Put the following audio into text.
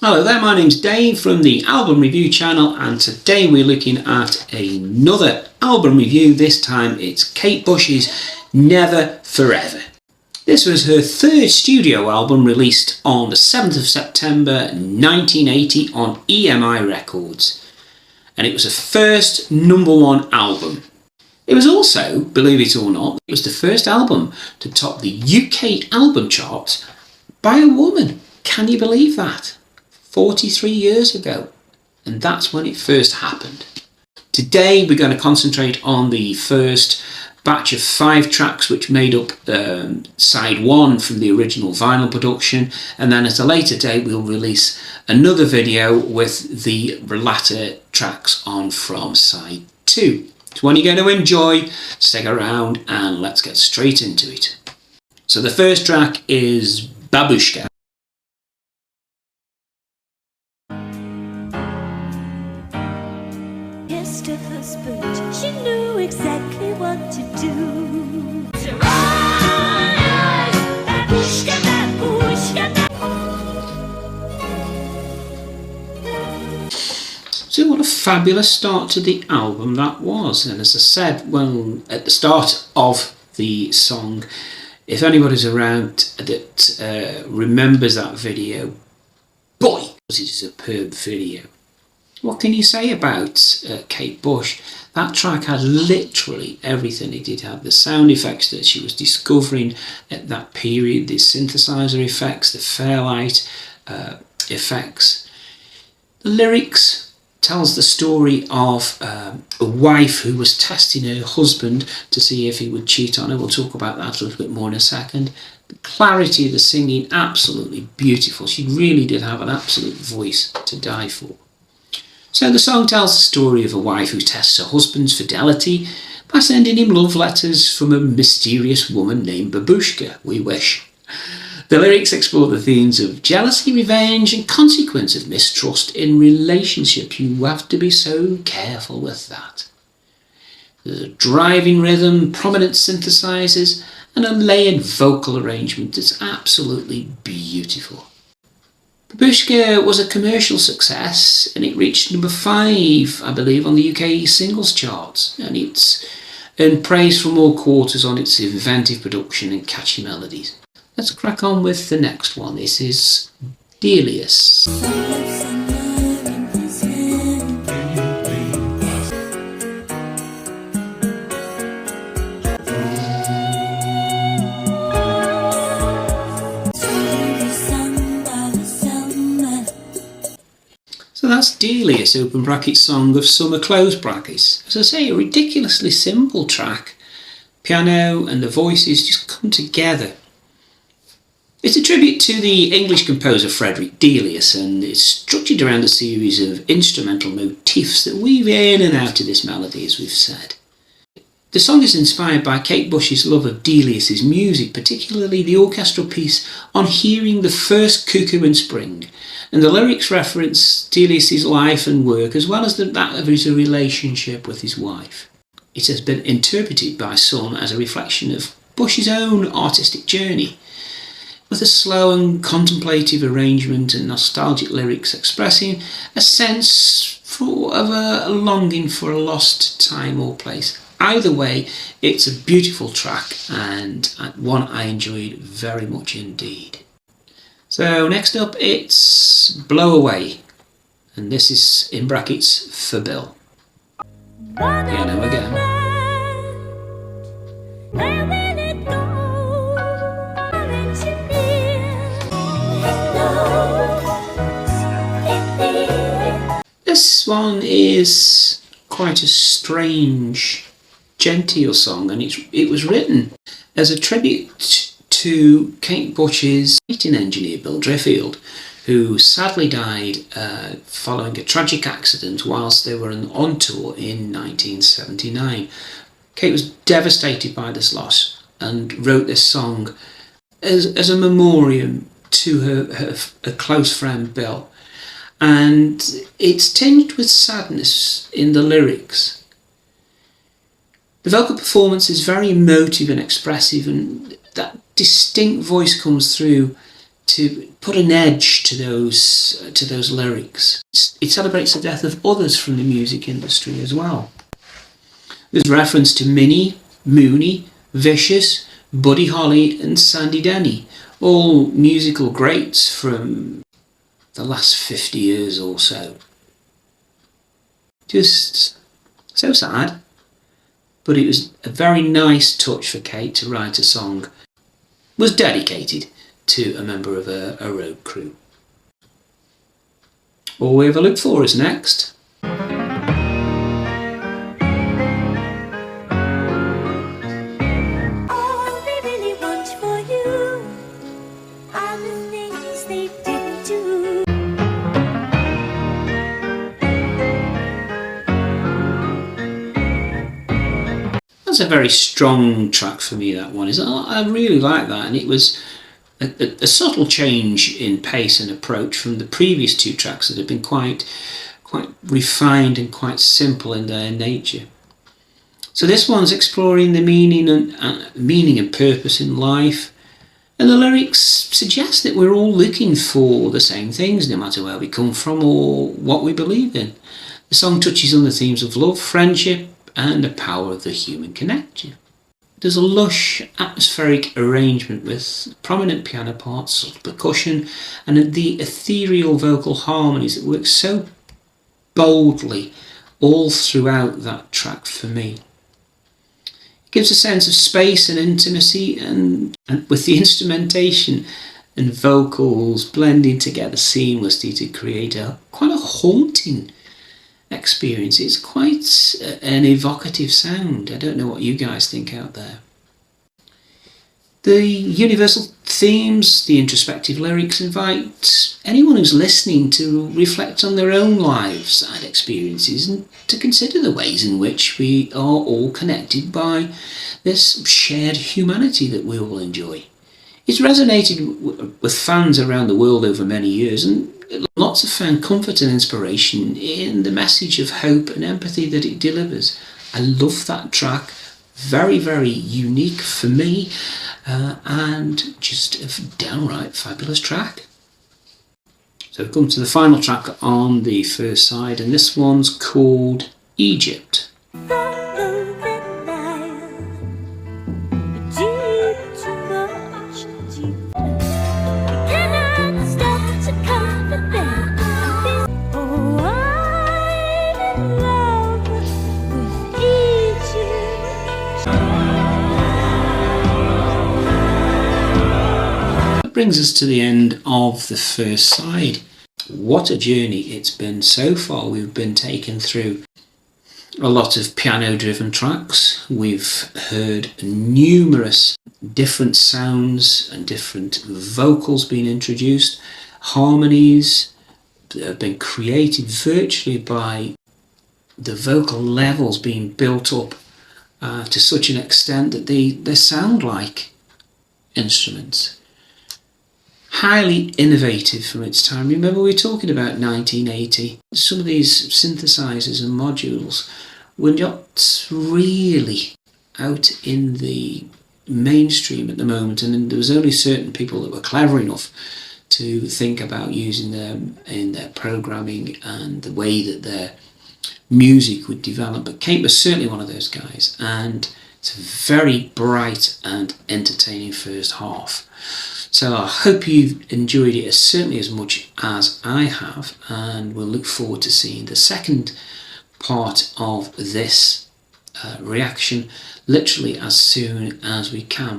Hello there, my name's Dave from the Album Review channel, and today we're looking at another album review. This time it's Kate Bush's Never Forever. This was her third studio album, released on the 7th of September 1980 on EMI Records, and it was her first #1 album. It was also, believe it or not, it was the first album to top the UK album charts by a woman. Can you believe that? 43 years ago, and that's when it first happened. Today we're going to concentrate on the first batch of 5 tracks which made up side 1 from the original vinyl production, and then at a later date we'll release another video with the latter tracks on from side 2. It's one you're going to enjoy. Stick around and let's get straight into it. So the first track is Babooshka. She knew exactly what to do. So what a fabulous start to the album that was. And as I said, well, at the start of the song, if anybody's around that remembers that video, boy, was it a superb video. What can you say about Kate Bush? That track had literally everything. It did have the sound effects that she was discovering at that period, the synthesizer effects, the Fairlight effects. The lyrics tells the story of a wife who was testing her husband to see if he would cheat on her. We'll talk about that a little bit more in a second. The clarity of the singing, absolutely beautiful. She really did have an absolute voice to die for. So the song tells the story of a wife who tests her husband's fidelity by sending him love letters from a mysterious woman named Babooshka, we wish. The lyrics explore the themes of jealousy, revenge and consequence of mistrust in relationships. You have to be so careful with that. There's a driving rhythm, prominent synthesizers and a layered vocal arrangement that's absolutely beautiful. Babooshka was a commercial success and it reached number 5, I believe, on the UK singles charts, and it's earned praise from all quarters on its inventive production and catchy melodies. Let's crack on with the next one. This is Delius. So that's Delius, open brackets, Song of Summer, close brackets. As I say, a ridiculously simple track. Piano and the voices just come together. It's a tribute to the English composer Frederick Delius, and it's structured around a series of instrumental motifs that weave in and out of this melody, as we've said. The song is inspired by Kate Bush's love of Delius's music, particularly the orchestral piece On Hearing the First Cuckoo in Spring, and the lyrics reference Delius's life and work as well as that of his relationship with his wife. It has been interpreted by some as a reflection of Bush's own artistic journey, with a slow and contemplative arrangement and nostalgic lyrics expressing a sense of a longing for a lost time or place. Either way, it's a beautiful track and one I enjoyed very much indeed. So next up it's Blow Away, and this is in brackets for Bill. Piano again. This one is quite a strange, genteel song, and it was written as a tribute to Kate Bush's lighting engineer Bill Driffield, who sadly died following a tragic accident whilst they were on tour in 1979. Kate was devastated by this loss and wrote this song as a memoriam to her close friend Bill. And it's tinged with sadness in the lyrics. The vocal performance is very emotive and expressive, and that distinct voice comes through to put an edge to those lyrics. It celebrates the death of others from the music industry as well. There's reference to Minnie, Mooney, Vicious, Buddy Holly and Sandy Denny, all musical greats from the last 50 years or so. Just so sad, but it was a very nice touch for Kate to write a song that was dedicated to a member of a road crew. All we ever look for is next. That's a very strong track for me, that one is. I really like that, and it was a subtle change in pace and approach from the previous two tracks that had been quite refined and quite simple in their nature. So this one's exploring the meaning and purpose in life, and the lyrics suggest that we're all looking for the same things, no matter where we come from or what we believe in. The song touches on the themes of love, friendship, and the power of the human connection. There's a lush atmospheric arrangement with prominent piano parts, subtle percussion, and the ethereal vocal harmonies that work so boldly all throughout that track for me. It gives a sense of space and intimacy, and with the instrumentation and vocals blending together seamlessly to create quite a haunting experience. It's quite an evocative sound. I don't know what you guys think out there. The universal themes, the introspective lyrics invite anyone who's listening to reflect on their own lives and experiences, and to consider the ways in which we are all connected by this shared humanity that we all enjoy. It's resonated with fans around the world over many years, and lots have found comfort and inspiration in the message of hope and empathy that it delivers. I love that track. Very, very unique for me, and just a downright fabulous track. So we've come to the final track on the first side, and this one's called Egypt. Brings us to the end of the first side. What a journey it's been so far. We've been taken through a lot of piano driven tracks. We've heard numerous different sounds and different vocals being introduced, harmonies that have been created virtually by the vocal levels being built up to such an extent that they sound like instruments. Highly innovative from its time. Remember, we were talking about 1980. Some of these synthesizers and modules were not really out in the mainstream at the moment, and there was only certain people that were clever enough to think about using them in their programming and the way that their music would develop. But Kate was certainly one of those guys, and it's a very bright and entertaining first half. So I hope you've enjoyed it certainly as much as I have, and we'll look forward to seeing the second part of this reaction literally as soon as we can.